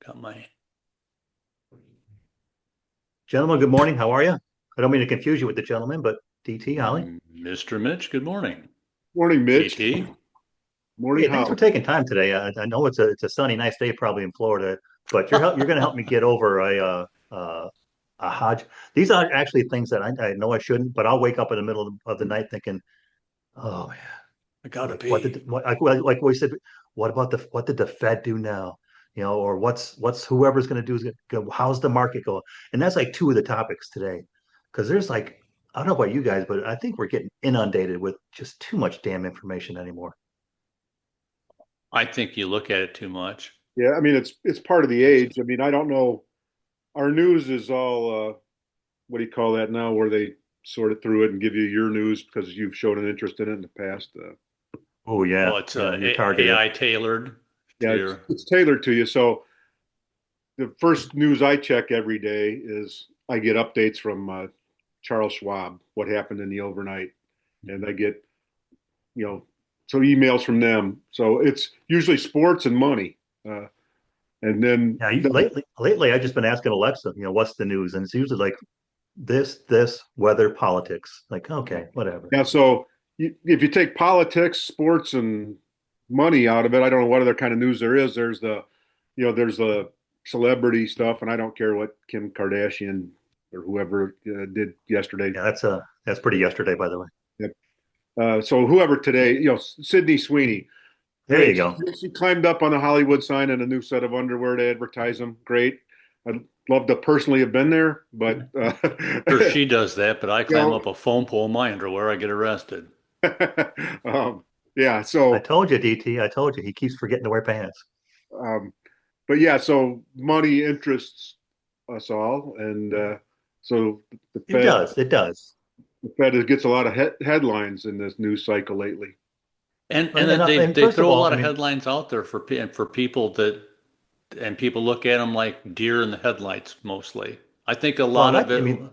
Got my Gentlemen, good morning. How are you? I don't mean to confuse you with the gentleman, but DT, Holly. Mr. Mitch. Good morning, Morning, Mitch. DT. Morning, Hey, thanks for Howard. taking time today. I know it's a sunny, nice day probably in Florida, but you're going to help me get over a Hodge. These are actually things that I know I shouldn't, but I'll wake up in the middle of the night thinking, oh man, I gotta like what pee. did like we said, what did the Fed do now? Or what's whoever's going to do is going how's the market going? And that's like two of the topics today, because there's like I don't know about you guys, but I think we're getting inundated with just too much damn information anymore. I think you look at it too much. Yeah, I mean it's part of the It's age. I mean, I don't know. Our news is all what do you call that now, where they sort it through it and give you your news because you've shown an interest in it in the past. Oh yeah, well, it's you're targeted. AI tailored to Yeah, your. it's tailored to you. So the first news I check every day is I get updates from Charles Schwab, what happened in the overnight, and I get you know so emails from them. So it's usually sports and money, and then Yeah, lately I've just been asking Alexa, what's the news, and it's usually like this, weather, politics. Like okay, whatever. yeah, so if you take politics, sports, and money out of it, I don't know what other kind of news there is. There's the celebrity stuff, and I don't care what Kim Kardashian or whoever did yesterday. Yeah, that's pretty yesterday, by the way. Yep. So whoever today, Sydney Sweeney, There you great. go. She climbed up on the Hollywood sign in a new set of underwear to advertise them. Great. I'd love to personally have been there, but Sure, she does that, but I you climb know, up a phone pole in my underwear. I get arrested. yeah. I So told you, DT. I told you. He keeps forgetting to wear pants. Um, but yeah, so money interests us all, and so the It Fed does. It does. the Fed gets a lot of headlines in this news cycle lately. And And, and and, they and they first of throw a all, lot I of mean, headlines out there for people that and people look at them like deer in the headlights mostly. I think a well, lot of that I it, mean,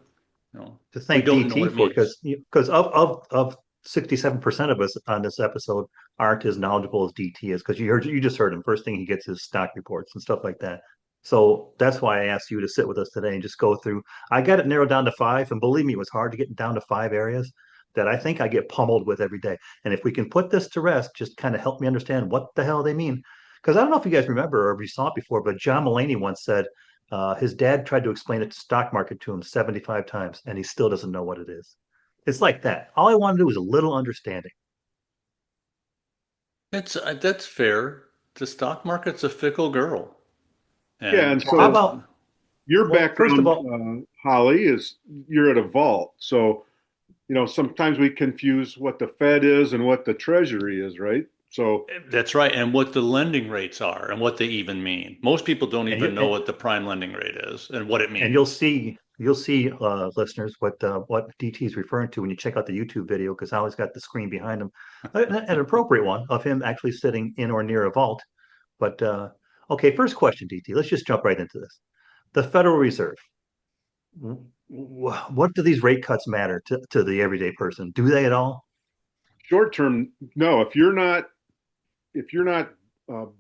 to we thank don't know what DT it for means. because of 67% of us on this episode aren't as knowledgeable as DT is because you just heard him. First thing he gets is stock reports and stuff like that. So that's why I asked you to sit with us today and just go through. I got it narrowed down to five, and believe me, it was hard to get down to five areas that I think I get pummeled with every day. And if we can put this to rest, just kind of help me understand what the hell they mean. Because I don't know if you guys remember or if you saw it before, but John Mulaney once said his dad tried to explain the stock market to him 75 times, and he still doesn't know what it is. It's like that. All I want to do is a little understanding. That's fair. The stock market's a fickle girl, Yeah, and and Well, how so that's about, your well, first of background, all, Holly, is you're at a vault. So sometimes we confuse what the Fed is and what the Treasury is, right? So that's right. And what the lending rates are and what they even mean. Most people don't and you even know what the prime lending rate is and what it and means. you'll see listeners what DT is referring to when you check out the YouTube video because Howie's got the screen behind him, an appropriate one of him actually sitting in or near a vault. But okay, first question, DT. Let's just jump right into this. The Federal Reserve. What do these rate cuts matter to the everyday person? Do they at all? short term, no. If you're not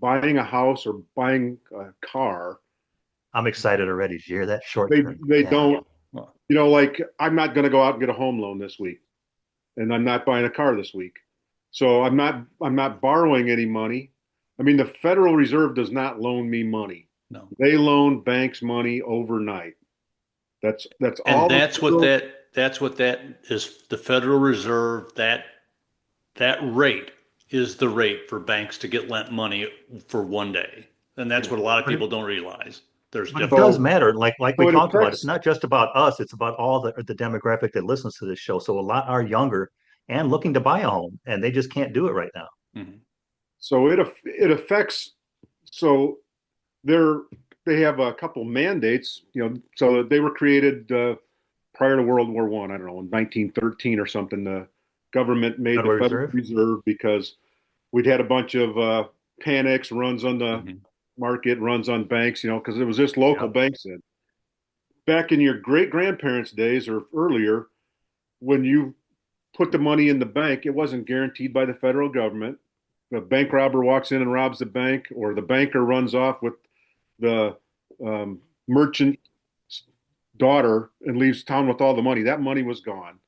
buying a house or buying a car, I'm excited already. Did you hear that? Short they term. they Yeah. don't. Well, Like I'm not going to go out and get a home loan this week, and I'm not buying a car this week. So I'm not borrowing any money. I mean, the Federal Reserve does not loan me money. no. They loan banks money overnight. That's And all the federal. that's what that is the Federal Reserve, that rate is the rate for banks to get lent money for one day. And that's what a lot of But it, people don't realize. There's but it does different. So matter. Like we so it talked about, it's affects. not just about us, it's about all the demographic that listens to this show. So a lot are younger and looking to buy a home and they just can't do it right now. Mhm. So it affects. So they're they have a couple mandates. So they were created prior to World War One. I don't know, in 1913 or something. The government made the Federal Federal Reserve. Reserve because we'd had a bunch of panics, runs on the Mhm. market, runs on banks. Because it was just local Yep. banks then. Back in your great grandparents' days or earlier, when you put the money in the bank, it wasn't guaranteed by the federal government. The bank robber walks in and robs the bank, or the banker runs off with the merchant's daughter and leaves town with all the money. That money was gone.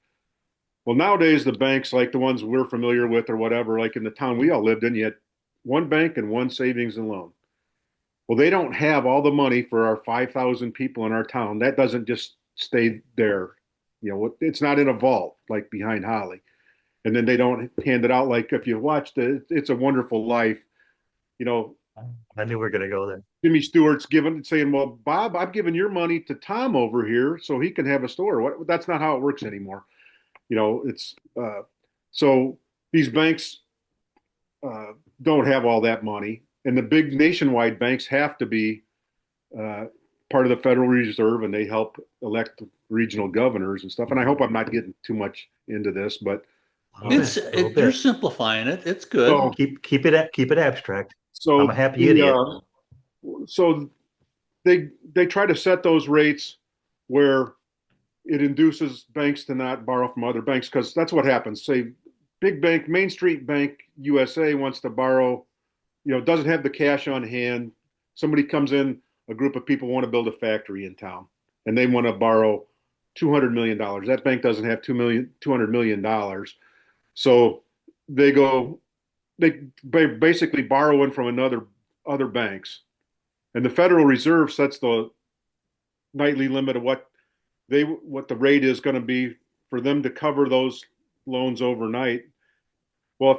Well, nowadays the banks like the ones we're familiar with or whatever, like in the town we all lived in, you had one bank and one savings and loan. Well, they don't have all the money for our 5,000 people in our town. That doesn't just stay there. It's not in a vault like behind Holly. And then they don't hand it out like if you watched it, It's a Wonderful Life, you know, I knew we were going to go there. Jimmy Stewart's saying, "Well, Bob, I'm giving your money to Tom over here so he can have a store." That's not how it works anymore. It's so these banks don't have all that money, and the big nationwide banks have to be uh, part of the Federal Reserve, and they help elect regional governors and stuff. And I hope I'm not getting too much into this, but A little It's bit, a little you're bit. simplifying it. It's good. so Keep it abstract. I'm a so happy the idiot. so they try to set those rates where it induces banks to not borrow from other banks because that's what happens. Say, big bank, Main Street Bank USA wants to borrow, doesn't have the cash on hand. Somebody comes in, a group of people want to build a factory in town, and they want to borrow $200 million. That bank doesn't have $200 million, so they go, they basically borrowing from other banks, and the Federal Reserve sets the nightly limit of what the rate is going to be for them to cover those loans overnight. Well,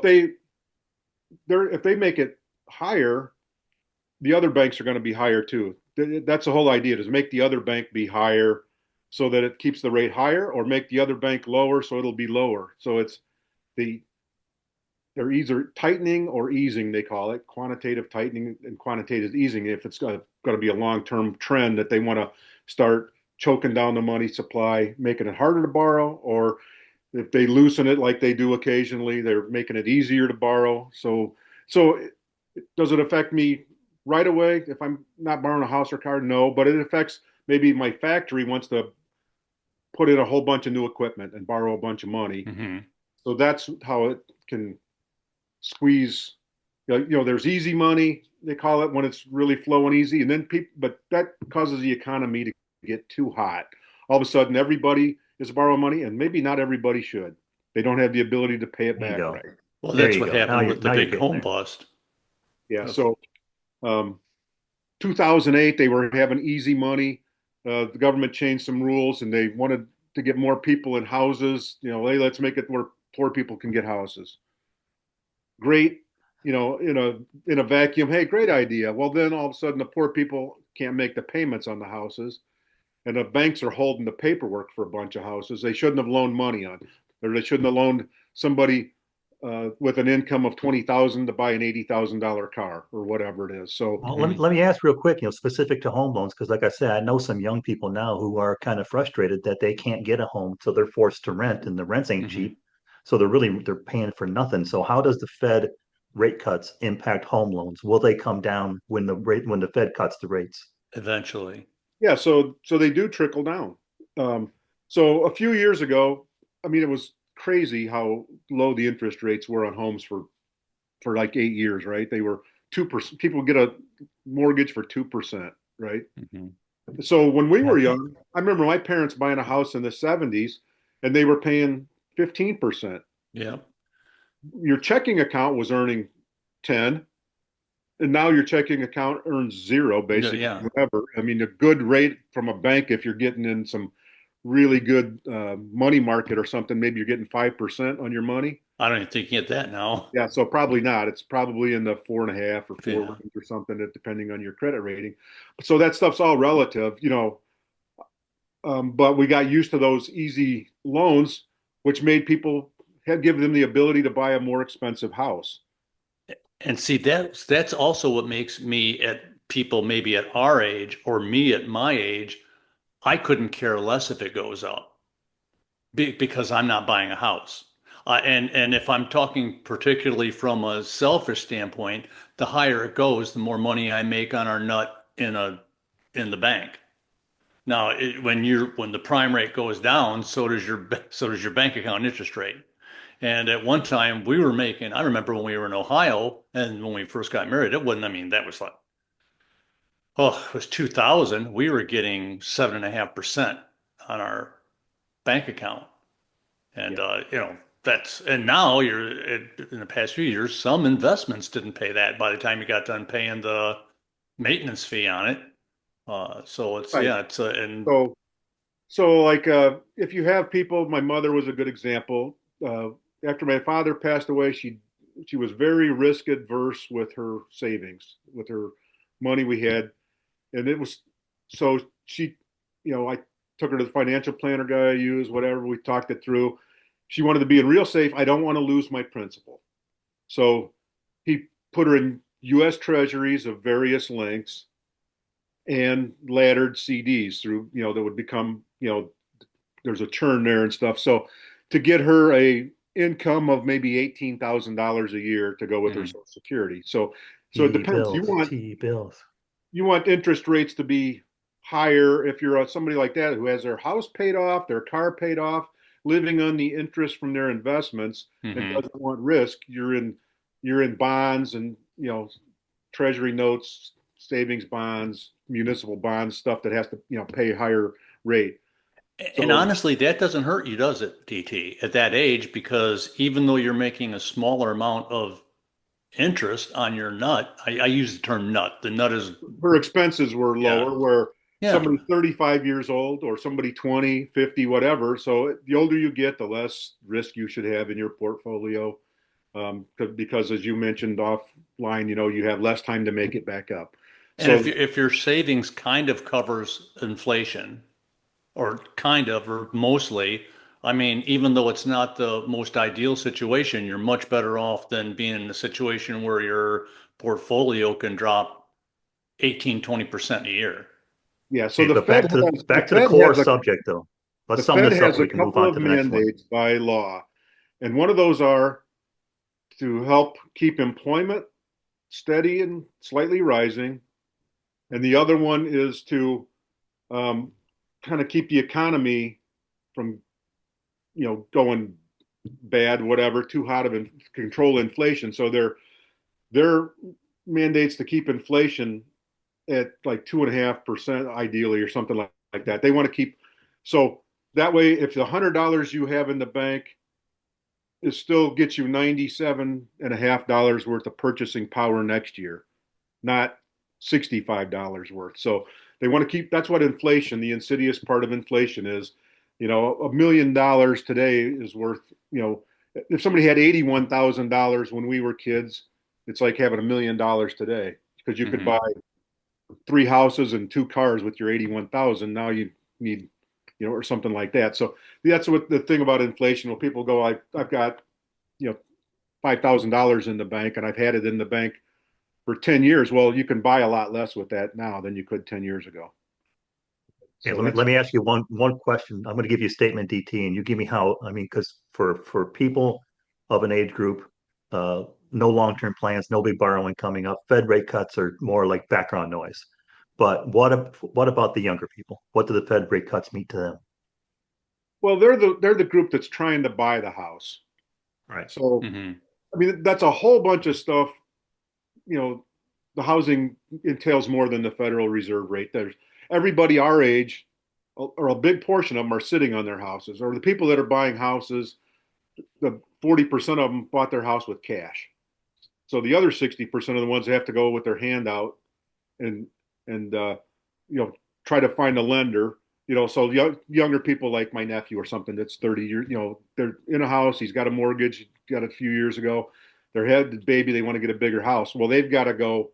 if they make it higher, the other banks are going to be higher too. That's the whole idea, is make the other bank be higher so that it keeps the rate higher, or make the other bank lower so it'll be lower. So the they're either tightening or easing, they call it quantitative tightening and quantitative easing. If it's going to be a long-term trend that they want to start choking down the money supply, making it harder to borrow, or if they loosen it like they do occasionally, they're making it easier to borrow. So does it affect me right away if I'm not borrowing a house or car? No, but it affects maybe my factory wants to put in a whole bunch of new equipment and borrow a bunch of money. Hmm. So that's how it can squeeze. There's easy money, they call it, when it's really flowing easy, and then people, but that causes the economy to get too hot. All of a sudden, everybody is borrowing money, and maybe not everybody should. They don't have the ability to pay it There you back go. right. Well, There that's you what go. happened with the Now you're big getting home there. bust. Yeah. Of- So, um, 2008, they were having easy money. The government changed some rules, and they wanted to get more people in houses. Hey, let's make it where poor people can get houses. Great, in a vacuum. Hey, great idea. Well, then all of a sudden, the poor people can't make the payments on the houses, and the banks are holding the paperwork for a bunch of houses they shouldn't have loaned money on, or they shouldn't have loaned somebody with an income of 20,000 to buy an $80,000 car or whatever it is. So, Well, Mhm. let me ask real quick, specific to home loans, because like I said, I know some young people now who are kind of frustrated that they can't get a home, so they're forced to rent, and the rents ain't Mhm. cheap. So they're paying for nothing. So how does the Fed rate cuts impact home loans? Will they come down when the Fed cuts the rates? Eventually. yeah, so they do trickle down. Um, so a few years ago, I mean, it was crazy how low the interest rates were on homes for like 8 years, right? They were 2%. People get a mortgage for 2%, right? Mhm. So when we Yeah, were young, I remember my parents buying a house in the 70s, and they were paying 15%. Yeah. Your checking account was earning 10, and now your checking account earns zero, No, basically, yeah. whatever. I mean, a good rate from a bank, if you're getting in some really good money market or something, maybe you're getting 5% on your money. I don't even think you get that now. Yeah, so probably not. It's probably in the 4.5 or four Yeah. range or something, depending on your credit rating. So that stuff's all relative. But we got used to those easy loans, which made people had give them the ability to buy a more expensive house. And see, that's also what makes me at people maybe at our age or me at my age, I couldn't care less if it goes up because I'm not buying a house. And if I'm talking particularly from a selfish standpoint, the higher it goes, the more money I make on our nut in the bank. Now, when the prime rate goes down, so does your bank account interest rate. And at one time, we were making. I remember when we were in Ohio and when we first got married, it wasn't. I mean, that was like oh, it was 2000, we were getting 7.5% on our bank account. And, Yeah. and now in the past few years, some investments didn't pay that by the time you got done paying the maintenance fee on it. So Right. and So, like, if you have people, my mother was a good example. Uh, After my father passed away, she was very risk adverse with her savings, with her money we had, and it was so she, I took her to the financial planner guy I use, whatever. We talked it through. She wanted to be in real safe. I don't want to lose my principal, so he put her in U.S. Treasuries of various lengths and laddered CDs through, that would become, there's a churn there and stuff. So to get her a income of maybe $18,000 a year to go with her mhm. Social Security. So it T depends. bills, T bills. You want interest rates to be higher if you're somebody like that who has their house paid off, their car paid off, living on the interest from their investments and Hmm. doesn't want risk. You're in bonds and treasury notes, savings bonds, municipal bonds, stuff that has to pay a higher rate. And So honestly, that doesn't hurt you, does it, DT, at that age? Because even though you're making a smaller amount of interest on your nut, I use the term nut. The nut is, her expenses were yeah, lower where yeah. somebody 35 years old or somebody 20, 50, whatever. So the older you get, the less risk you should have in your portfolio. Because as you mentioned offline, you have less time to make it back up. And So if your savings kind of covers inflation, or kind of, or mostly, I mean, even though it's not the most ideal situation, you're much better off than being in a situation where your portfolio can drop 18, 20% a year. yeah, so Okay, the but Fed has the back to the Fed core has a subject though. the Let's sum Fed this up has so a we can move couple on of to the next one. mandates by law, and one of those are to help keep employment steady and slightly rising, and the other one is to um, kind of keep the economy from going bad, whatever, too hot of control inflation. So their mandates to keep inflation at like 2.5% ideally, or something like that. They want to keep so that way if the $100 you have in the bank is still gets you $97.50 worth of purchasing power next year, not $65 worth. So they want to keep, that's what inflation, the insidious part of inflation is. $1 million today is worth, if somebody had $81,000 when we were kids, it's like having $1 million today because you could Hmm. buy 3 houses and 2 cars with your 81,000. Now you need, or something like that. So that's what the thing about inflation. When people go, I've got, you know, $5,000 in the bank and I've had it in the bank for 10 years. Well, you can buy a lot less with that now than you could 10 years ago. Okay, So let that's, me ask you one question. I'm going to give you a statement, DT, and you give me how. I mean, because for people of an age group, no long-term plans, no big borrowing coming up. Fed rate cuts are more like background noise. But what about the younger people? What do the Fed rate cuts mean to them? well, they're the group that's trying to buy the house. Right. So, Hmm. I mean, that's a whole bunch of stuff. You know, the housing entails more than the Federal Reserve rate. There's everybody our age, or a big portion of them, are sitting on their houses, or the people that are buying houses, the 40% of them bought their house with cash. So the other 60% of the ones have to go with their hand out and and you know try to find a lender. So younger people like my nephew or something that's 30 years, they're in a house. He's got a mortgage, got it a few years ago. They're had the baby. They want to get a bigger house. Well, they've got to go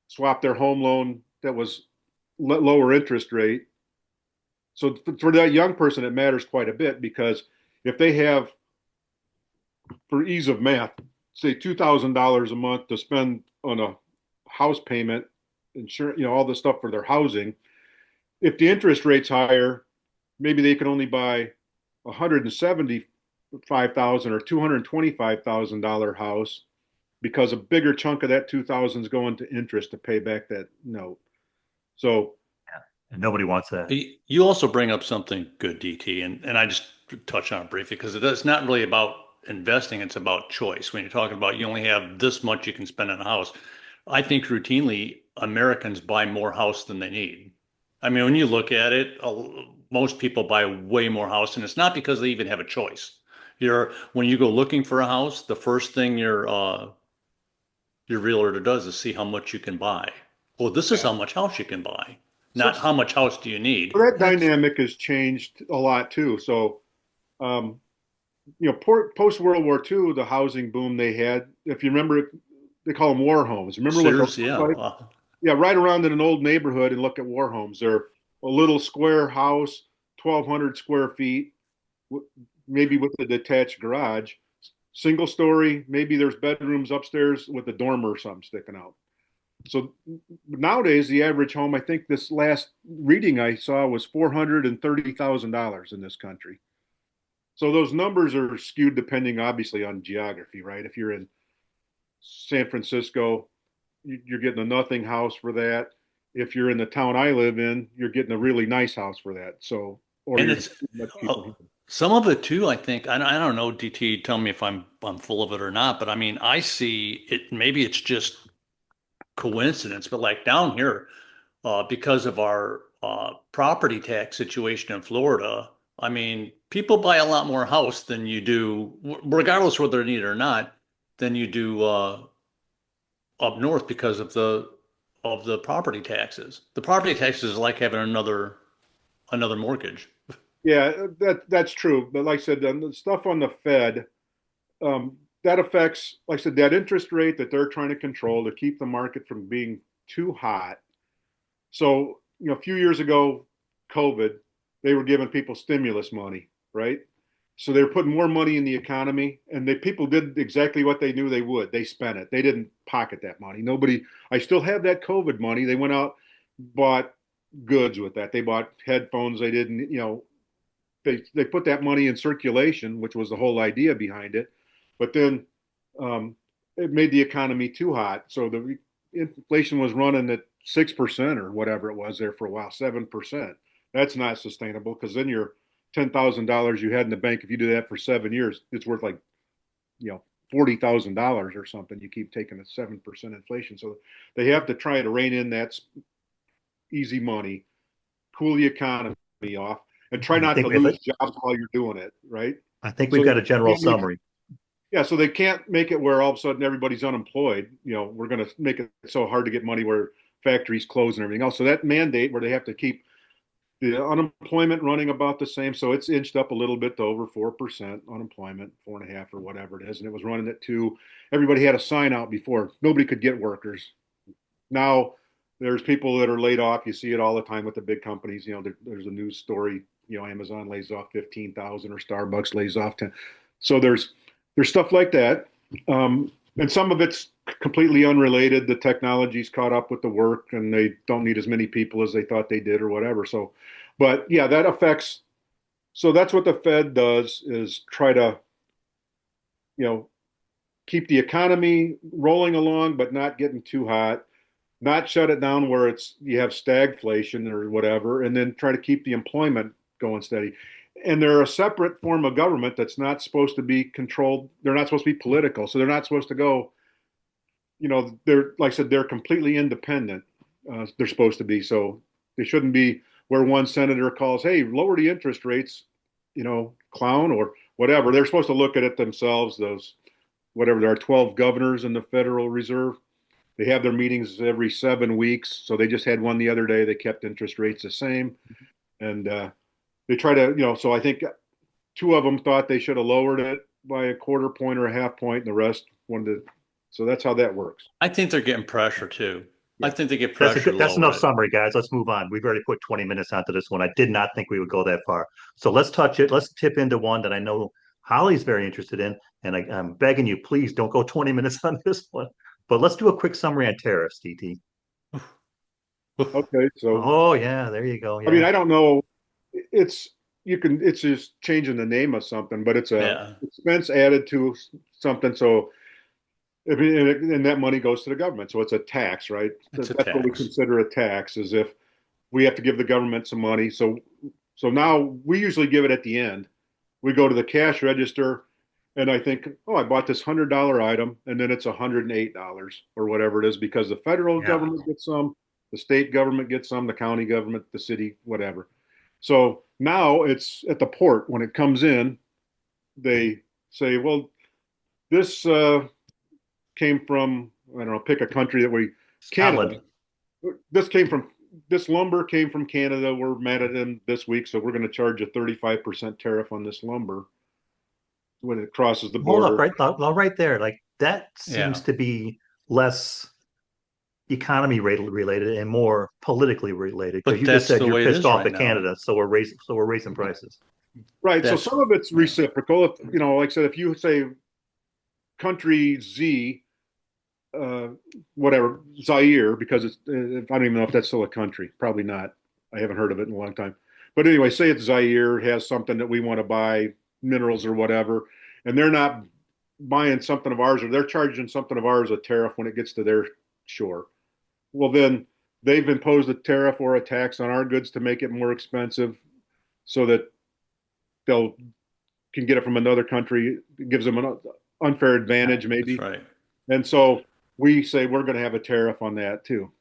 swap their home loan that was lower interest rate. So for that young person, it matters quite a bit because if they have, for ease of math, say $2,000 a month to spend on a house payment, insurance, all the stuff for their housing. If the interest rate's higher, maybe they can only buy $175,000 or $225,000 house because a bigger chunk of that 2,000 is going to interest to pay back that note. So And nobody wants that. You also bring up something good, DT, and I just touch on it briefly because it's not really about investing, it's about choice. When you're talking about you only have this much you can spend on a house, I think routinely Americans buy more house than they need. I mean, when you look at it, most people buy way more house, and it's not because they even have a choice. When you go looking for a house, the first thing your realtor does is see how much you can buy. Well, this is Yeah. how much house you can buy, So, not so how much house do you need. that dynamic has changed a lot too. So, um, post World War II, the housing boom they had, if you remember, they call them war homes. Remember what those Sears, look yeah. like? Yeah, right around in an old neighborhood and look at war homes. They're a little square house, 1,200 square feet, maybe with a detached garage, single story. Maybe there's bedrooms upstairs with a dormer or something sticking out. So nowadays, the average home, I think this last reading I saw was $430,000 in this country. So those numbers are skewed depending, obviously, on geography, right? If you're in San Francisco, you're getting a nothing house for that. If you're in the town I live in, you're getting a really nice house for that. So, or And you're it's much uh, cheaper here. some of it too, I think. I don't know, DT, tell me if I'm full of it or not, but I mean, I see it, maybe it's just coincidence, but like down here, because of our property tax situation in Florida, I mean, people buy a lot more house than you do, regardless whether they need it or not, than you do up north because of the property taxes. The property taxes is like having another mortgage. Yeah, that's true. But like I said, the stuff on the Fed, that affects, like I said, that interest rate that they're trying to control to keep the market from being too hot. So, a few years ago, COVID, they were giving people stimulus money, right? So they were putting more money in the economy, and people did exactly what they knew they would. They spent it. They didn't pocket that money. Nobody. I still have that COVID money. They went out, bought goods with that. They bought headphones. They didn't. They put that money in circulation, which was the whole idea behind it. But then um, it made the economy too hot. So the inflation was running at 6% or whatever it was there for a while, 7%. That's not sustainable because then your $10,000 you had in the bank, if you do that for 7 years, it's worth like, $40,000 or something. You keep taking a 7% inflation. So they have to try to rein in that easy money, cool the economy off, and try I not to think lose jobs while you're doing it, right? I think we've So got a general can't make summary. yeah, so they can't make it where all of a sudden everybody's unemployed. We're going to make it so hard to get money where factories close and everything else. So that mandate where they have to keep the unemployment running about the same. So it's inched up a little bit to over 4% unemployment, 4.5 or whatever it is. And it was running at 2. Everybody had a sign out before. Nobody could get workers. Now there's people that are laid off. You see it all the time with the big companies. There's a news story. Amazon lays off 15,000 or Starbucks lays off 10. So there's stuff like that, and some of it's completely unrelated. The technology's caught up with the work, and they don't need as many people as they thought they did, or whatever. So, but yeah, that affects. So that's what the Fed does is try to you know keep the economy rolling along, but not getting too hot, not shut it down where you have stagflation or whatever, and then try to keep the employment going steady. And they're a separate form of government that's not supposed to be controlled. They're not supposed to be political, so they're not supposed to go. They're like I said, they're completely independent. They're supposed to be, so they shouldn't be where one senator calls, "Hey, lower the interest rates," clown or whatever. They're supposed to look at it themselves. Those whatever there are 12 governors in the Federal Reserve. They have their meetings every 7 weeks. So they just had one the other day. They kept interest rates the same. And they try to, so I think two of them thought they should have lowered it by a quarter point or a half point, and the rest wanted to. So that's how that works. I think they're getting pressure too. I Yeah. think they get pressure to That's lower enough it. summary, guys. Let's move on. We've already put 20 minutes onto this one. I did not think we would go that far. So let's touch it. Let's tip into one that I know Holly's very interested in. And I'm begging you, please don't go 20 minutes on this one. But let's do a quick summary on tariffs, DT. Okay. So, Oh, yeah, there you go. I mean, Yeah. I don't know. It's just changing the name of something, but it's a Yeah, expense added to something. So, and that money goes to the government. So it's a tax, right? it's a That's what we tax. consider a tax, is if we have to give the government some money. So now we usually give it at the end. We go to the cash register, and I think, oh, I bought this $100 item, and then it's $108 or whatever it is because the federal Yeah. government gets some, the state government gets some, the county government, the city, whatever. So now it's at the port when it comes in, they say, well, this came from, I don't know, pick a country that we, Canada. Scotland. This came from, this lumber came from Canada. We're mad at them this week, so we're going to charge a 35% tariff on this lumber when it crosses the Hold up, border. right, now, right there. Like that seems Yeah. to be less economy related and more politically related because But you just that's said the you're way it pissed is off right at now. Canada, so we're raising prices. Right. So That's, some of it's yeah. reciprocal. If, like I said, if you say country Z, uh, whatever, Zaire, because it's, I don't even know if that's still a country. Probably not. I haven't heard of it in a long time. But anyway, say it's Zaire has something that we want to buy, minerals or whatever, and they're not buying something of ours or they're charging something of ours a tariff when it gets to their shore. Well, then they've imposed a tariff or a tax on our goods to make it more expensive so that they'll can get it from another country. It gives them an unfair advantage, That's maybe. right. And so we say we're going to have a tariff on that too.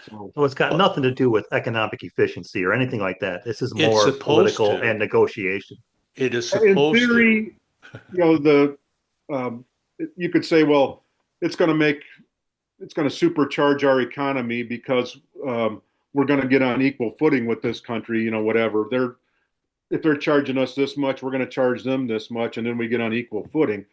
So So it's got But nothing to do with economic efficiency or anything like that. This is it's more supposed political and to. negotiation. It is in supposed to. theory, the um, you could say, well, it's going to make it's going to supercharge our economy because we're going to get on equal footing with this country. Whatever they're if they're charging us this much, we're going to charge them this much, and then we get on equal footing.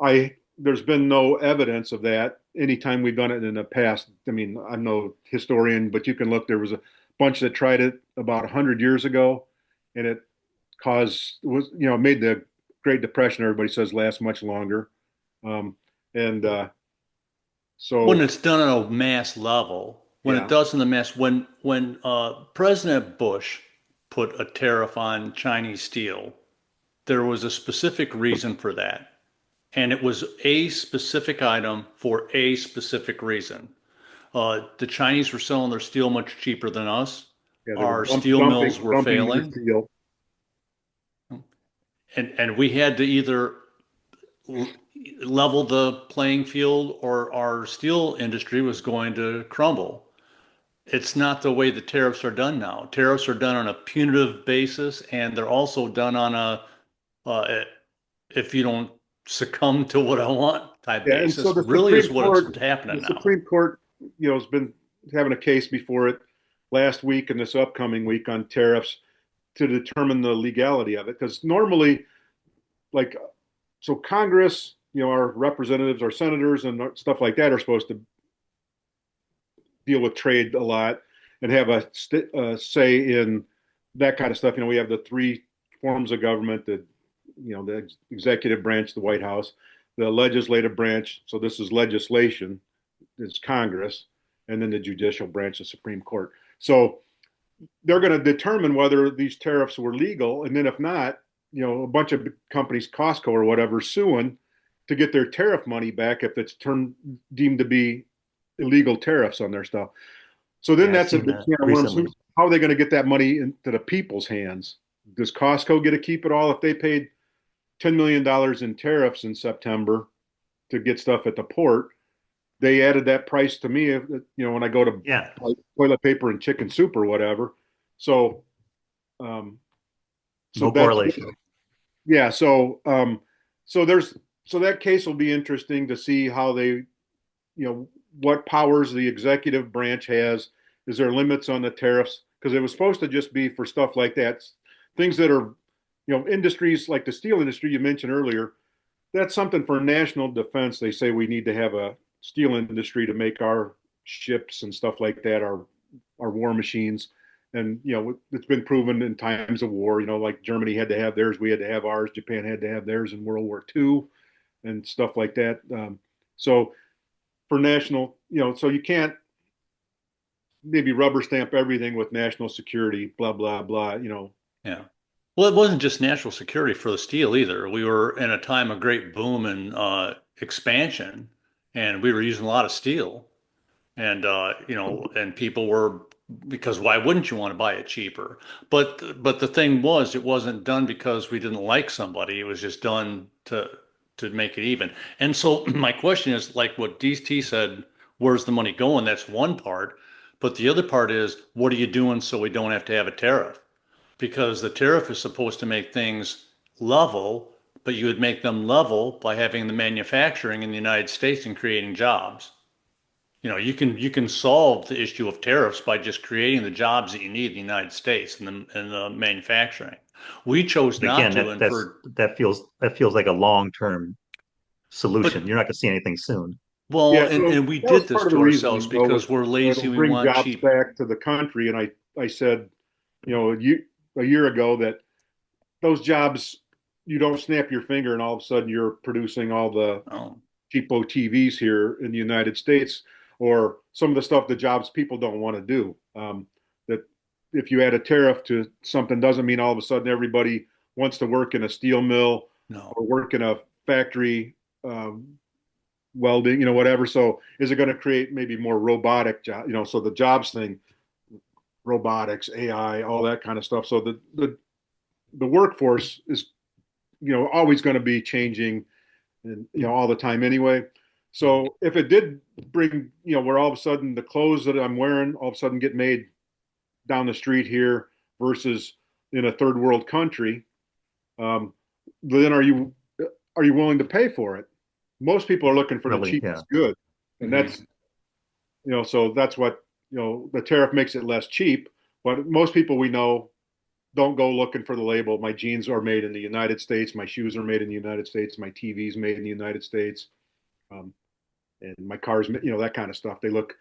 I There's been no evidence of that anytime we've done it in the past. I mean, I'm no historian, but you can look. There was a bunch that tried it about 100 years ago, and it was made the Great Depression. Everybody says last much longer, um, and When so it's done on a mass level, when it yeah, does in the mass, when President Bush put a tariff on Chinese steel, there was a specific reason for that. And it was a specific item for a specific reason. The Chinese were selling their steel much cheaper than us. yeah, they were Our steel mills were dumping their failing, steel. and we had to either level the playing field or our steel industry was going to crumble. It's not the way the tariffs are done now. Tariffs are done on a punitive basis, and they're also done on a if you don't succumb to what I want type Yeah, and so basis. Really is what it's The happening now. Supreme Court, has been having a case before it last week and this upcoming week on tariffs to determine the legality of it. Because normally, like, so Congress, our representatives, our senators, and stuff like that are supposed to deal with trade a lot and have a say in that kind of stuff. We have the three forms of government: the executive branch, the White House, the legislative branch. So this is legislation, is Congress, and then the judicial branch, the Supreme Court. So they're going to determine whether these tariffs were legal, and then if not, a bunch of companies, Costco or whatever, suing to get their tariff money back if it's deemed to be illegal tariffs on their stuff. So then Yeah, I've that's a seen big that can of worms. recently. How are they going to get that money into the people's hands? Does Costco get to keep it all if they paid $10 million in tariffs in September to get stuff at the port? They added that price to me, when I go to Yeah, buy toilet paper and chicken soup or whatever. So, um, so no that's correlation. yeah. So there's so that case will be interesting to see how what powers the executive branch has. Is there limits on the tariffs? Because it was supposed to just be for stuff like that, things that are, industries like the steel industry you mentioned earlier. That's something for national defense. They say we need to have a steel industry to make our ships and stuff like that, our war machines. And it's been proven in times of war. Like Germany had to have theirs, we had to have ours. Japan had to have theirs in World War II, and stuff like that. So for national, so you can't maybe rubber stamp everything with national security, blah blah blah. Yeah. Well, it wasn't just national security for the steel either. We were in a time of great boom and expansion, and we were using a lot of steel. And and people were because why wouldn't you want to buy it cheaper? But the thing was, it wasn't done because we didn't like somebody. It was just done to to make it even. And so my question is like what DT said, where's the money going? That's one part. But the other part is, what are you doing so we don't have to have a tariff? Because the tariff is supposed to make things level, but you would make them level by having the manufacturing in the United States and creating jobs. You can solve the issue of tariffs by just creating the jobs that you need in the United States and the manufacturing. We chose But not again, to, and for that feels like a long-term but solution. You're not going to see anything soon. well, Yeah, and so we that was did this part of the to ourselves reasoning, though, because we're it'll lazy. We bring want jobs cheap. back to the country. And I said, a year ago that those jobs, you don't snap your finger and all of a sudden you're producing all the Oh, cheapo TVs here in the United States, or some of the stuff, the jobs people don't want to do. That if you add a tariff to something doesn't mean all of a sudden everybody wants to work in a steel mill no. or work in a factory, welding, whatever. So is it going to create maybe more robotic job, so the jobs thing, robotics, AI, all that kind of stuff. So the workforce is, always going to be changing and, all the time anyway. So if it did bring, where all of a sudden the clothes that I'm wearing all of a sudden get made down the street here versus in a third world country, um, then are you willing to pay for it? Most people are looking for the Really, yeah. cheapest good, and Mhm. that's, so that's what, the tariff makes it less cheap. But most people we know don't go looking for the label. My jeans are made in the United States. My shoes are made in the United States. My TV's made in the United States. Um, and my car's, that kind of stuff. They look,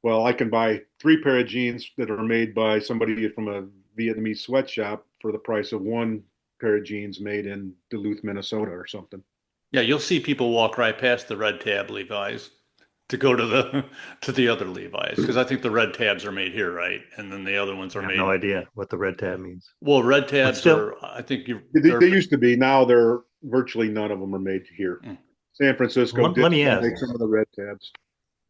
well, I can buy three pair of jeans that are made by somebody from a Vietnamese sweatshop for the price of one pair of jeans made in Duluth, Minnesota or something. Yeah, you'll see people walk right past the red tab Levi's to go to the to the other Levi's because I think the red tabs are made here, right? And then the other ones are I have no made. idea what the red Yeah. tab means. Well, red But tabs still, are, I think you They they're used to be. Now they're virtually none of them are made here. mm, San Francisco let did me ask. make some of the red tabs.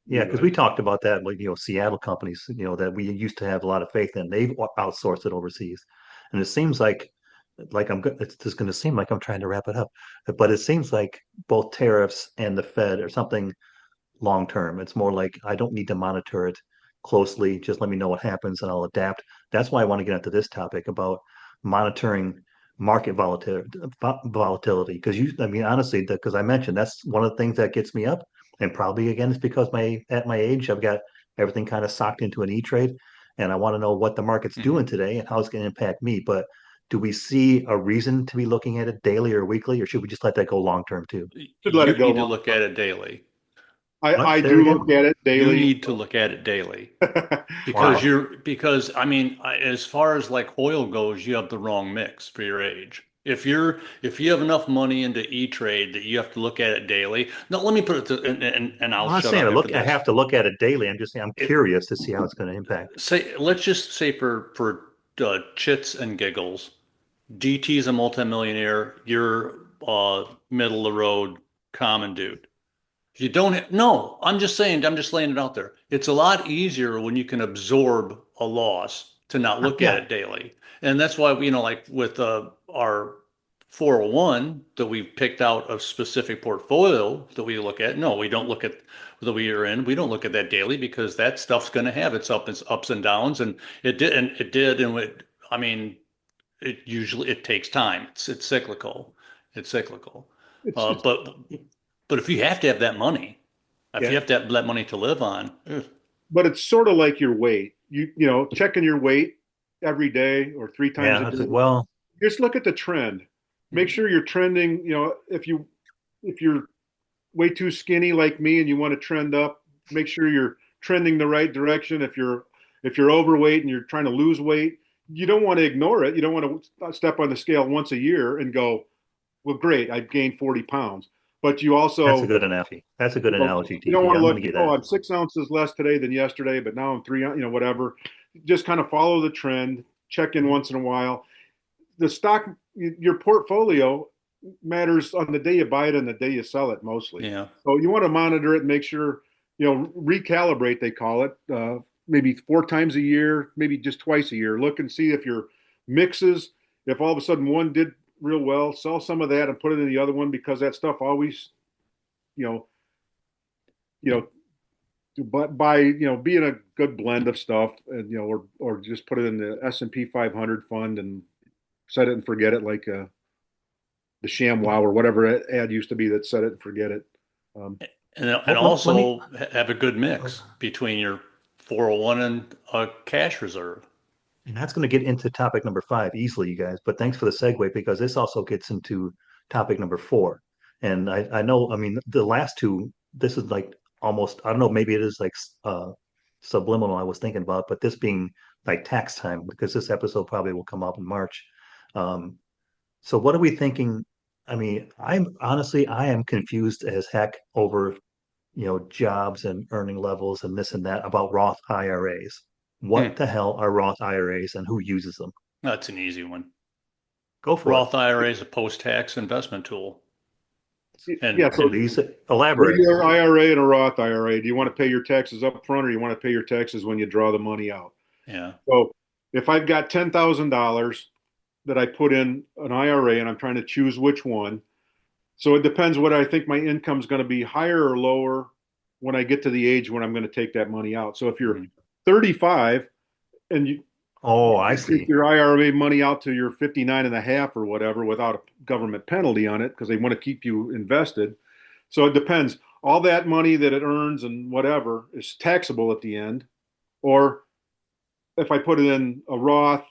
Yeah, because Levi's. we talked about that, like, Seattle companies, that we used to have a lot of faith in. They've outsourced it overseas. And it seems like it's just going to seem like I'm trying to wrap it up, but it seems like both tariffs and the Fed are something long term. It's more like I don't need to monitor it closely. Just let me know what happens and I'll adapt. That's why I want to get into this topic about monitoring market volatility. Because I mean, honestly, because I mentioned that's one of the things that gets me up. And probably again, it's because at my age, I've got everything kind of socked into an E-Trade, and I want to know what the market's doing mhm. today and how it's going to impact me. But do we see a reason to be looking at it daily or weekly, or should we just let that go long term too? Should let You it go need to long look term. at it daily. Well, I there do again. look at it You daily. need to look at it daily. Because Why? I mean, as far as like oil goes, you have the wrong mix for your age. If you have enough money into E-Trade that you have to look at it daily. No, let me put it to, and I'll I'm not shut saying up after I this. have to look at it daily. I'm just saying I'm If curious to see how it's going to impact. say let's just say for chits and giggles, DT's a multimillionaire, you're middle of the road common dude. You don't no, I'm just saying, I'm just laying it out there. It's a lot easier when you can absorb a loss to not look at Yeah, it daily. And that's why, like with our 401 that we've picked out a specific portfolio that we look at. No, we don't look at that we are in. We don't look at that daily because that stuff's going to have its ups and downs. And I mean, it takes time. It's cyclical. It's cyclical. Uh, It's but but if you have to have that money, if yeah, you have to have that money to live on, ugh, but it's sort of like your weight. Checking your weight every day or three times a yeah. day. Well, Just look at the trend. Make mhm, sure you're trending. If you're way too skinny like me and you want to trend up, make sure you're trending the right direction. If you're overweight and you're trying to lose weight, you don't want to ignore it. You don't want to step on the scale once a year and go, well, great, I've gained 40 pounds. But you that's a also, good analogy. That's a good analogy, you don't TT. want to I'm going to look, get oh, that. I'm 6 ounces less today than yesterday, but now I'm 3, whatever. Just kind of follow the trend, check in once in a while. The stock, your portfolio matters on the day you buy it and the day you sell it mostly. yeah. So you want to monitor it and make sure, recalibrate, they call it, maybe 4 times a year, maybe just twice a year. Look and see if your mixes, if all of a sudden real well, sell some of that and put it in the other one because that stuff always, you know, you know, but by being a good blend of stuff, and or just put it in the S&P 500 fund and set it and forget it, like the ShamWow or whatever ad used to be that set it and forget it. Um, And Let me. also have a good mix between your 401 and a cash reserve. And that's going to get into topic number 5 easily, you guys. But thanks for the segue because this also gets into topic number 4. And I know, I mean, the last two, this is like almost, I don't know, maybe it is like subliminal I was thinking about, but this being like tax time because this episode probably will come up in March. Um, so what are we thinking? I mean, I am confused as heck over jobs and earning levels and this and that about Roth IRAs. What Hmm. the hell are Roth IRAs and who uses them? That's an easy one. Go for it. Roth IRA is a post-tax investment tool. yeah, so Please elaborate. regular IRA and a Roth IRA. Do you want to pay your taxes up front, or you want to pay your taxes when you draw the money out? Yeah. So if I've got $10,000 that I put in an IRA and I'm trying to choose which one, so it depends what I think my income is going to be, higher or lower, when I get to the age when I'm going to take that money out. So if you're Mhm. 35 and Oh, I you take see. your IRA money out to your 59 and a half or whatever without a government penalty on it because they want to keep you invested. So it depends. All that money that it earns and whatever is taxable at the end. Or if I put it in a Roth,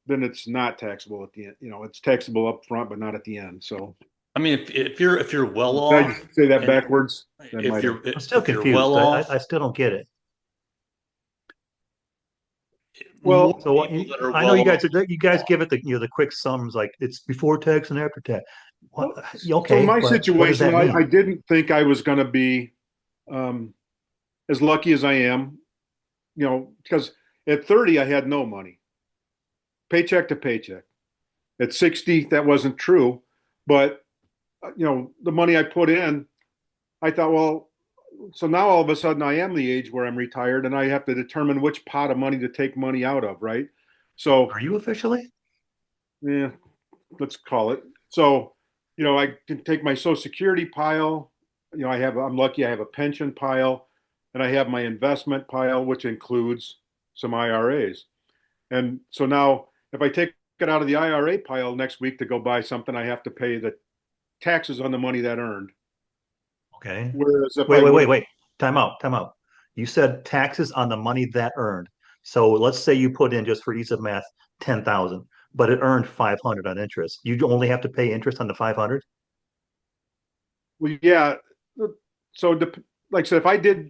then it's not taxable at the end. It's taxable up front, but not at the end. So I mean, if you're well did I off, say that and backwards? That if might have. you're I'm still if you're well confused. I off, still don't get it. more Well, So people that are I know well off. you guys give it the quick sums like it's before tax and after tax. What, so in okay, my but what does situation, that I mean? didn't think I was going to be um, as lucky as I am, because at 30, I had no money, paycheck to paycheck. At 60, that wasn't true. But, the money I put in, I thought, well, so now all of a sudden I am the age where I'm retired and I have to determine which pot of money to take money out of, right? So, Are you officially? yeah, let's call it. So, I can take my Social Security pile. I'm lucky I have a pension pile and I have my investment pile, which includes some IRAs. And so now if I take it out of the IRA pile next week to go buy something, I have to pay the taxes on the money that earned. Okay. Whereas if I would have, Wait. Time out. Time out. You said taxes on the money that earned. So let's say you put in just for ease of math 10,000, but it earned 500 on interest. You only have to pay interest on the 500? well, yeah. So like I said,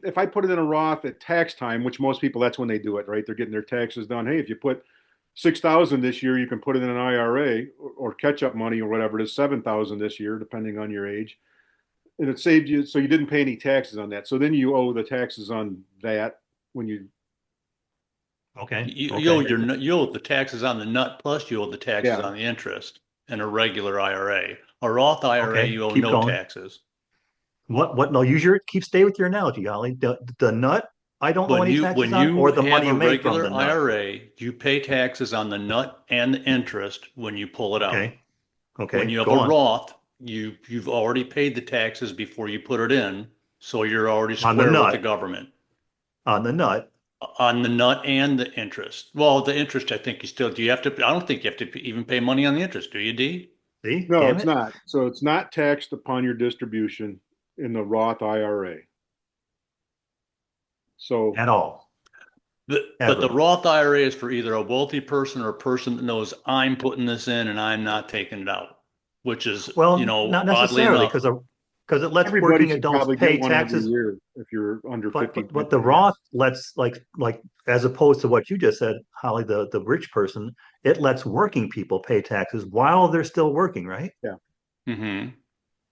if I put it in a Roth at tax time, which most people, that's when they do it, right? They're getting their taxes done. Hey, if you put 6,000 this year, you can put it in an IRA or catch up money or whatever it is, 7,000 this year, depending on your age. And it saved you, so you didn't pay any taxes on that. So then you owe the taxes on that when you, Okay. You owe Okay. you owe the taxes on the nut plus you owe the taxes yeah. on the interest in a regular IRA. A Roth IRA, Okay. you owe Keep no going. taxes. No, stay with your analogy, Holly. The nut, I don't owe When any you taxes when on, you or the have money a made from regular the nut. IRA, you pay taxes on the nut and the interest when you pull it out. Okay. When Okay. you have Go a on. Roth, you've already paid the taxes before you put it in, so you're already On the square with the nut. government On the nut. on the nut and the interest. Well, the interest, I think you still do. You have to. I don't think you have to even pay money on the interest, do you, D? See? No, Damn it's it. not. So it's not taxed upon your distribution in the Roth IRA. So, At all. But the Ever. Roth IRA is for either a wealthy person or a person that knows I'm putting this in and I'm not taking it out, which is, Well, not oddly necessarily, enough, because it lets everybody working should adults probably get pay one every taxes, year if you're under but 59 the and a half. Roth lets like as opposed to what you just said, Holly, the rich person, it lets working people pay taxes while they're still working, right? Yeah. hmm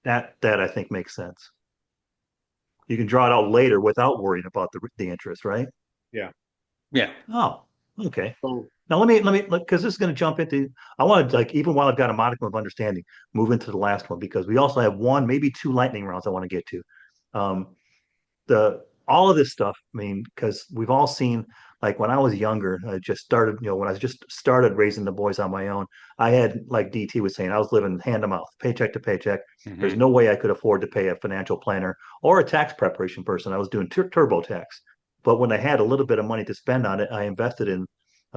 That I think makes sense. You can draw it out later without worrying about the interest, right? Yeah. Yeah. Oh, okay. So, Now let me because this is going to jump into. I want to like even while I've got a modicum of understanding, move into the last one because we also have one, maybe two lightning rounds I want to get to. Um, the all of this stuff. I mean, because we've all seen like when I was younger, I just started, when I just started raising the boys on my own, I had, like DT was saying, I was living hand to mouth, paycheck to paycheck. There's Hmm. no way I could afford to pay a financial planner or a tax preparation person. I was doing TurboTax. But when I had a little bit of money to spend on it, I invested in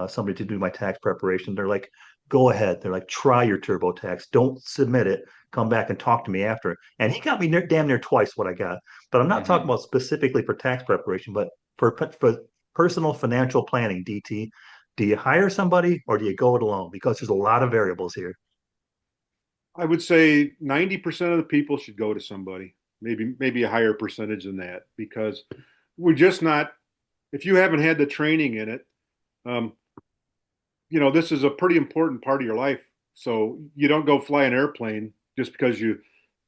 somebody to do my tax preparation. They're like, go ahead. They're like, try your TurboTax. Don't submit it. Come back and talk to me after. And he got me damn near twice what I got. But I'm not talking Hmm. about specifically for tax preparation, but for personal financial planning, DT. Do you hire somebody or do you go it alone? Because there's a lot of variables here. I would say 90% of the people should go to somebody, maybe a higher percentage than that, because we're just not, if you haven't had the training in it, um, this is a pretty important part of your life. So you don't go fly an airplane just because you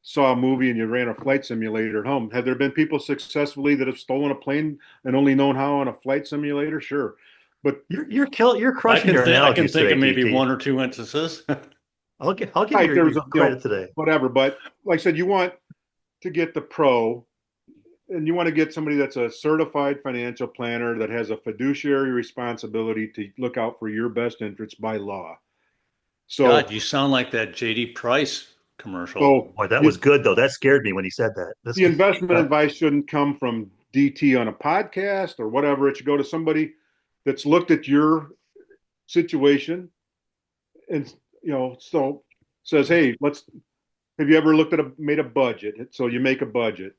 saw a movie and you ran a flight simulator at home. Have there been people successfully that have stolen a plane and only known how on a flight simulator? Sure. But You're crushing your I can analogies think today, of maybe DT. one or two instances. I'll give right, you there your was credit today. whatever. But like I said, you want to get the pro and you want to get somebody that's a certified financial planner that has a fiduciary responsibility to look out for your best interests by law. So, God, you sound like that JD Price commercial. so Boy, that you, was good though. That scared me when he said that. the investment advice shouldn't come from DT on a podcast or whatever. It should go to somebody that's looked at your situation and so says, "Hey, let's. Have you ever looked at made a budget? So you make a budget.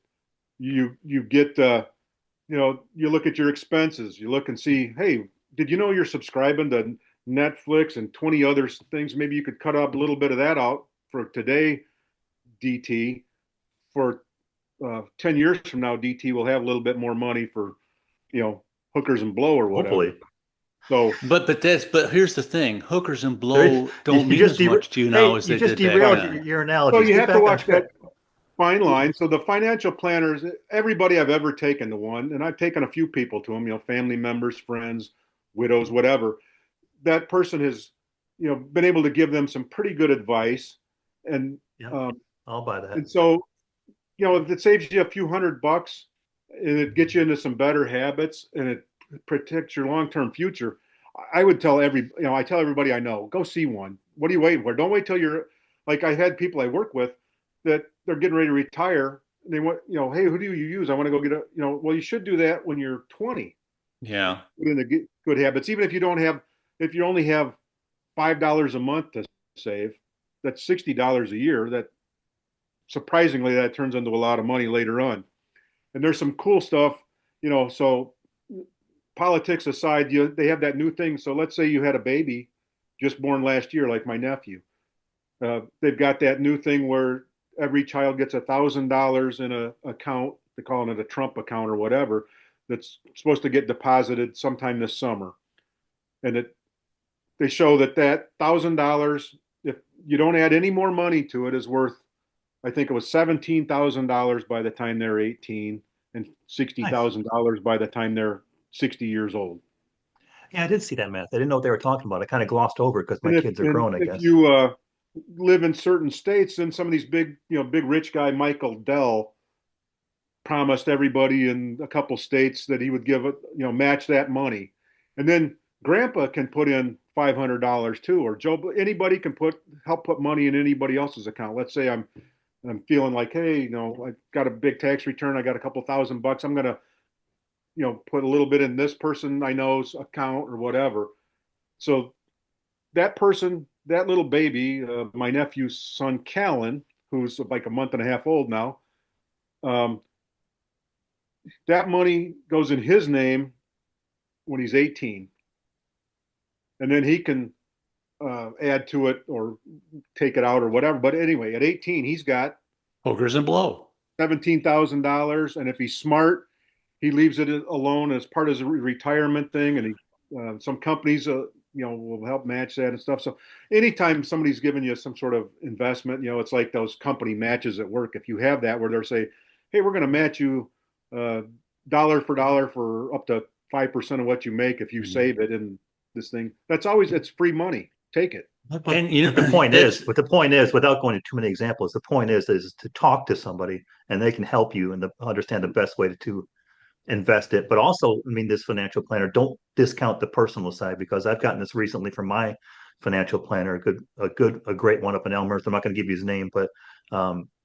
You get you look at your expenses. You look and see, hey, did you know you're subscribing to Netflix and 20 other things? Maybe you could cut up a little bit of that out for today, DT. For 10 years from now, DT will have a little bit more money for, you know, hookers and blow or whatever. Hopefully, So, But here's the thing: hookers and there blow don't you mean just as much to you now hey, as you they just did back derailed right. then. your So analogies. you Get have to back on walk track. that fine line. So the financial planners, everybody I've ever taken to one, and I've taken a few people to them, family members, friends, widows, whatever, that person has, been able to give them some pretty good advice. And, Yeah, um, I'll buy that. and so, if it saves you a few $100 and it gets you into some better habits and it protects your long-term future, I would tell I tell everybody I know, go see one. What are you waiting for? Don't wait till you're like I had people I work with that they're getting ready to retire. And they want, hey, who do you use? I want to go get well, you should do that when you're 20. Yeah. Put in the good habits, even if you only have $5 a month to save, that's $60 a year. That surprisingly, that turns into a lot of money later on. And there's some cool stuff, so politics aside, they have that new thing. So let's say you had a baby just born last year, like my nephew. They've got that new thing where every child gets $1,000 in a account. They're calling it a Trump account or whatever. That's supposed to get deposited sometime this summer, and they show that $1,000, if you don't add any more money to it, is worth, I think it was $17,000 by the time they're 18, and sixty Nice. thousand dollars by the time they're 60 years old. Yeah, I did see that math. I didn't know what they were talking about. I kind of glossed over it because my And if kids are and grown, I if guess. you live in certain states, then some of these big rich guy Michael Dell promised everybody in a couple states that he would give it, match that money, and then Grandpa can put in $500 too, or Joe. Anybody can help put money in anybody else's account. Let's say I'm feeling like, hey, I got a big tax return. I got a couple $1,000. I'm gonna, put a little bit in this person I know's account or whatever. So that person, that little baby, my nephew's son, Callan, who's like a month and a half old now, um, that money goes in his name when he's 18. And then he can add to it or take it out or whatever. But anyway, at 18, he's got Hookers and blow. $17,000. And if he's smart, he leaves it alone as part of his retirement thing. And some companies, will help match that and stuff. So anytime somebody's giving you some sort of investment, it's like those company matches at work. If you have that where they're say, hey, we're going to match you dollar for dollar for up to 5% of what you make if you save it in this thing. It's free money. Take it. But And that's the point is, without going into too many examples, the point is to talk to somebody and they can help you and understand the best way to invest it. But also, I mean, this financial planner, don't discount the personal side because I've gotten this recently from my financial planner, a great one up in Elmhurst. I'm not going to give you his name, but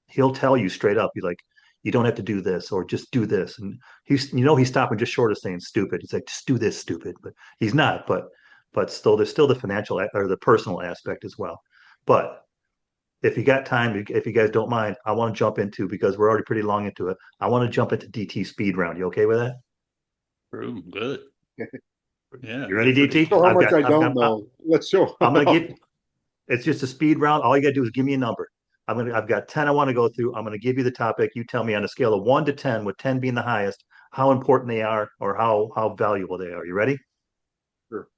he'll tell you straight up. He's like, you don't have to do this or just do this. And he's stopping just short of saying stupid. He's like, just do this, stupid. But he's not. But still, there's still the financial or the personal aspect as well. But if you got time, if you guys don't mind, I want to jump into because we're already pretty long into it. I want to jump into DT speed round. You okay with that? True, good. Yeah, You ready, good for DT? So how DT. much I don't know. Let's show. I'm gonna give. It's just a speed round. All you gotta do is give me a number. I've got 10 I want to go through. I'm gonna give you the topic. You tell me on a scale of 1 to 10, with 10 being the highest, how important they are or how valuable they are. You ready? Sure.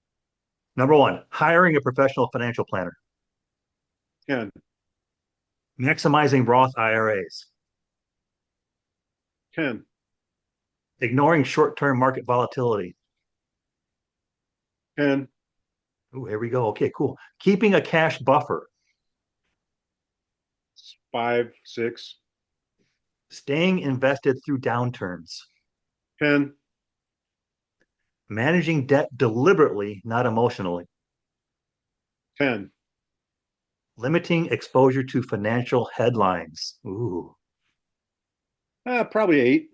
Number one, hiring a professional financial planner, 10, maximizing Roth IRAs, 10, ignoring short-term market volatility. 10, Oh, here we go. Okay, cool. Keeping a cash buffer, 5, 6, staying invested through downturns, 10, managing debt deliberately, not emotionally, 10, limiting exposure to financial headlines. Ooh. probably 8.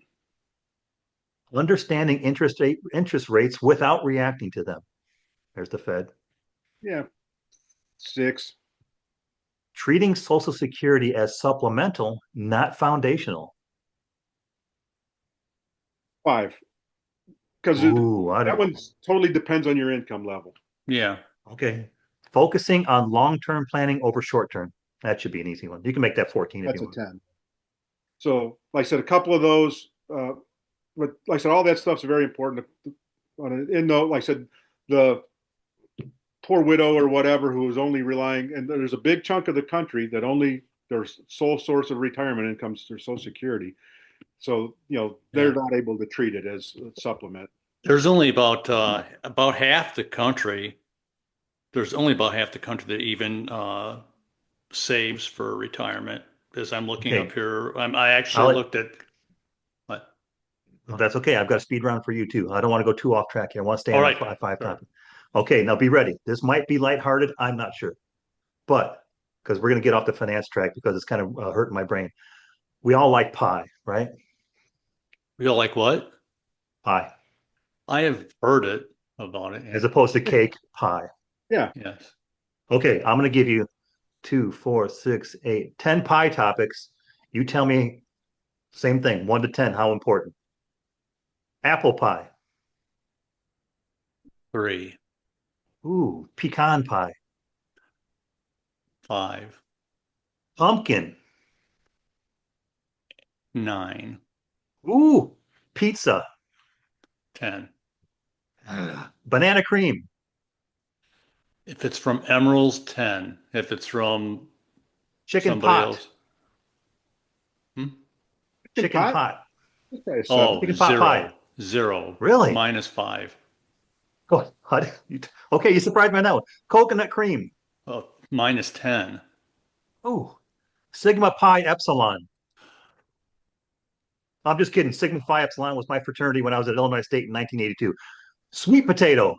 Understanding interest rates without reacting to them. There's the Fed. Yeah, 6, Treating Social Security as supplemental, not foundational. 5. Because Ooh, that one totally depends on your income level. Yeah. okay. Focusing on long-term planning over short-term. That should be an easy one. You can make that 14 if That's you a want. 10. So, like I said, a couple of those, but like I said, all that stuff's very important. On an end note, like I said, the poor widow or whatever who is only relying, and there's a big chunk of the country that only their sole source of retirement income is their Social Security. So, they're Yeah. not able to treat it as a supplement. There's only about half the country. There's only about half the country that even saves for retirement. As I'm looking up Okay. here, I actually I'll, looked at what? well, that's okay. I've got a speed round for you too. I don't want to go too off track here. I want to stay All on the right. five Sorry. topic. Okay, now be ready. This might be lighthearted. I'm not sure, but because we're going to get off the finance track because it's kind of hurting my brain. We all like pie, right? We all like what? Pie, I have heard it about it. as Yeah. opposed to cake, pie. Yeah. Yes. Okay, I'm going to give you 2, 4, 6, 8, 10 pie topics. You tell me same thing, 1 to 10, how important. Apple pie. 3, Ooh, pecan pie. 5, Pumpkin. 9, Ooh, pizza. 10. Banana cream. If it's from Emerald's, 10. If it's from Chicken somebody pot. else, hmm? Chicken Chicken pot? pot. Okay, 7. Oh, Chicken pot pie. 0, 0, Really? -5. Oh, okay, you surprised me on that one. Coconut cream. Oh, -10. Ooh, Sigma Pi Epsilon. I'm just kidding. Sigma Phi Epsilon was my fraternity when I was at Illinois State in 1982. Sweet potato.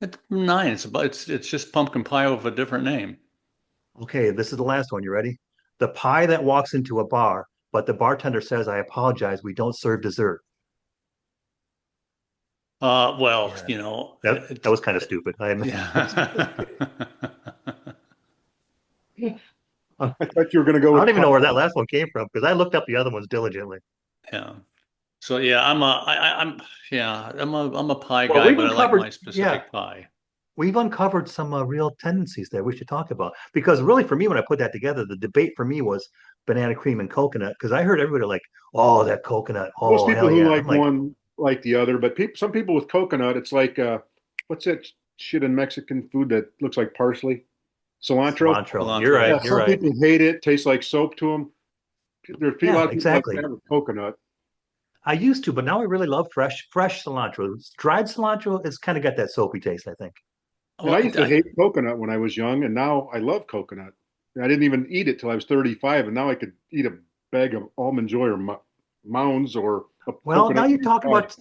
It's 9. It's just pumpkin pie with a different name. Okay, this is the last one. You ready? The pie that walks into a bar, but the bartender says, I apologize, we don't serve dessert. Well, Yeah. That was kind of stupid. yeah. I I thought you were going to go don't with even pie. know where that last one came from because I looked up the other ones diligently. Yeah. So yeah, I'm a pie Well, guy, we've but I like uncovered, my yeah, specific pie. we've uncovered some real tendencies there we should talk about. Because really, for me, when I put that together, the debate for me was banana cream and coconut. Because I heard everybody like, oh, that coconut. Most Oh, people hell who yeah. I'm like like, one like the other, but some people with coconut, it's like what's that shit in Mexican food that looks like parsley? Cilantro. cilantro. You're Cilantro, right. Yeah, yes. You're some right. people hate it. Tastes like soap to them. There's a Yeah, lot of people like exactly. that with coconut. I used to, but now I really love fresh cilantro. Dried cilantro has kind of got that soapy taste, I think. And Oh, I used to hate coconut when I was young, and now I love coconut. I didn't even eat it till I was 35, and now I could eat a bag of almond joy or mounds or Well, now coconut you talk pie. about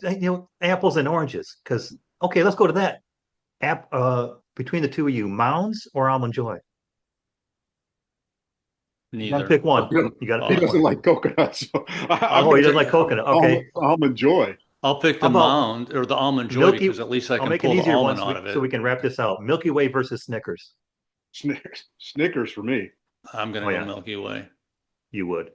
apples and oranges. Because okay, let's go to that. Between the two of you, Mounds or Almond Joy? You got to Neither. pick one. You got to He pick doesn't one. like coconuts. So I'm Oh, going he to doesn't say like coconut. Okay. almond joy. I'll pick How the about Mound or the Almond Joy Milky? because at least I I'll can make an pull the easier one almond so out we, of so it. we can wrap this out. Milky Way versus Snickers. Snickers for me. I'm gonna Oh go yeah, Milky Way. you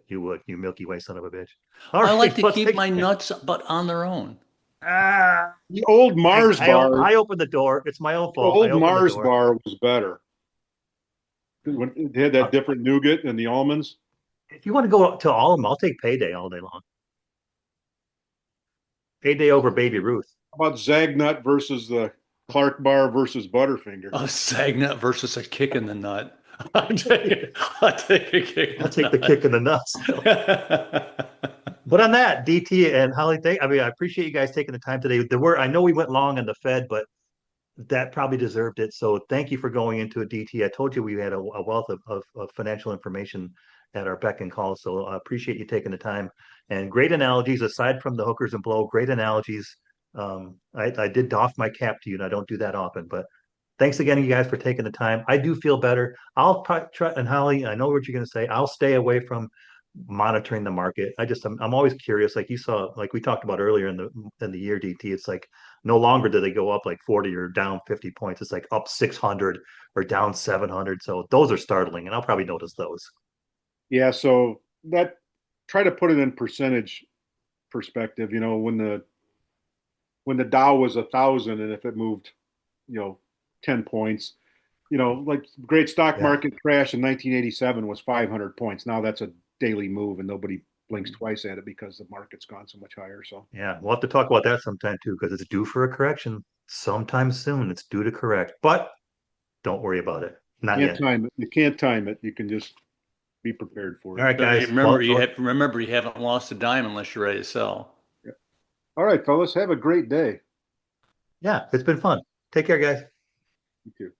Milky Way son of a bitch. All I like right, to let's keep take. my nuts, but on their own. Ah, The old Mars bar, I opened the door. It's my own the fault. I old opened the Mars door. bar was better. When it had that Uh, different nougat and the almonds. if you want to go to all of them, I'll take Payday all day long. Payday over Baby Ruth. How about Zagnut versus the Clark bar versus Butterfinger? A Sagnut versus a kick in the nut. I'll take a kick I'll in take the kick in the nuts. the nut. But on that, DT and Holly, I appreciate you guys taking the time today. I know we went long on the Fed, but that probably deserved it. So thank you for going into a DT. I told you we had a wealth of financial information at our beck and call. So I appreciate you taking the time and great analogies aside from the hookers and blow, great analogies. I did doff my cap to you and I don't do that often, but thanks again, you guys, for taking the time. I do feel better. I'll try, and Holly, I know what you're going to say. I'll stay away from monitoring the market. I'm always curious. Like you saw, like we talked about earlier in the year, DT. It's like no longer do they go up like 40 or down 50 points. It's like up 600 or down 700. So those are startling, and I'll probably notice those. Yeah, so that try to put it in percentage perspective. When the Dow was 1,000, and if it moved, 10 points, like great stock Yeah. market crash in 1987 was 500 points. Now that's a daily move, and nobody blinks twice at it because the market's gone so much higher. So Yeah, we'll have to talk about that sometime too, because it's due for a correction sometime soon. It's due to correct, but don't worry about it. Not can't yet. time it. You can't time it. You can just be prepared for All it. right, So guys. Well, remember you haven't lost a dime unless you're ready to sell. Yeah. All right, fellas, have a great day. yeah, it's been fun. Take care, guys. You too.